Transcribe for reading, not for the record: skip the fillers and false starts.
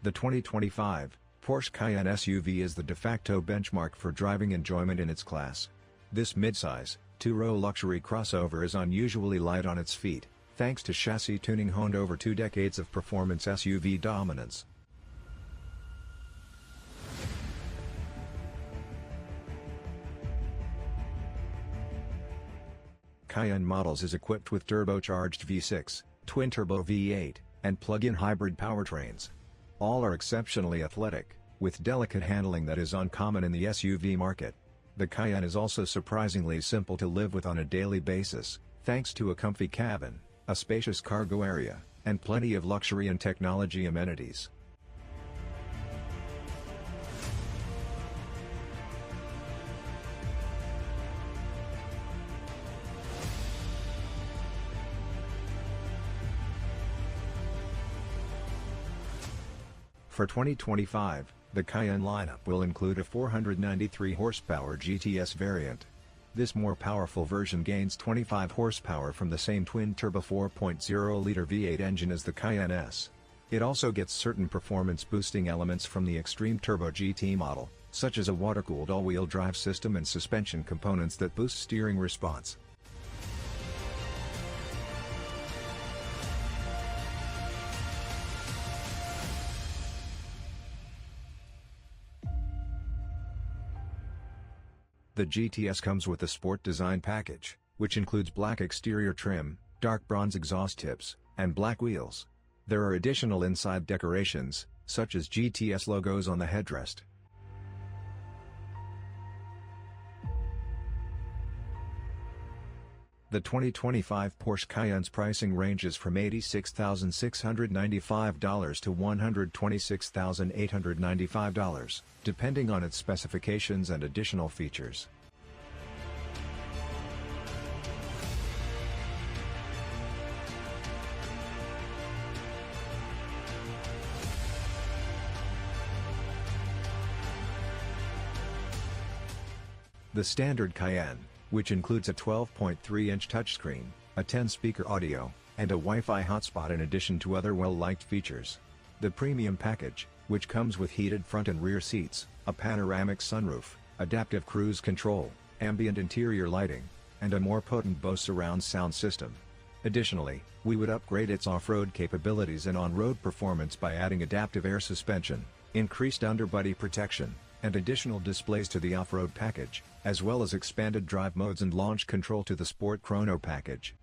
The 2025 Porsche Cayenne SUV is the de facto benchmark for driving enjoyment in its class. This midsize, two-row luxury crossover is unusually light on its feet, thanks to chassis tuning honed over 2 decades of performance SUV dominance. Cayenne models is equipped with turbocharged V6, twin-turbo V8, and plug-in hybrid powertrains. All are exceptionally athletic, with delicate handling that is uncommon in the SUV market. The Cayenne is also surprisingly simple to live with on a daily basis, thanks to a comfy cabin, a spacious cargo area, and plenty of luxury and technology amenities. For 2025, the Cayenne lineup will include a 493 horsepower GTS variant. This more powerful version gains 25 horsepower from the same twin-turbo 4.0-liter V8 engine as the Cayenne S. It also gets certain performance-boosting elements from the Extreme Turbo GT model, such as a water-cooled all-wheel drive system and suspension components that boost steering response. The GTS comes with a Sport Design package, which includes black exterior trim, dark bronze exhaust tips, and black wheels. There are additional inside decorations, such as GTS logos on the headrest. The 2025 Porsche Cayenne's pricing ranges from $86,695 to $126,895, depending on its specifications and additional features. The standard Cayenne, which includes a 12.3-inch touchscreen, a 10-speaker audio, and a Wi-Fi hotspot in addition to other well-liked features. The premium package, which comes with heated front and rear seats, a panoramic sunroof, adaptive cruise control, ambient interior lighting, and a more potent Bose surround sound system. Additionally, we would upgrade its off-road capabilities and on-road performance by adding adaptive air suspension, increased underbody protection, and additional displays to the off-road package, as well as expanded drive modes and launch control to the Sport Chrono package.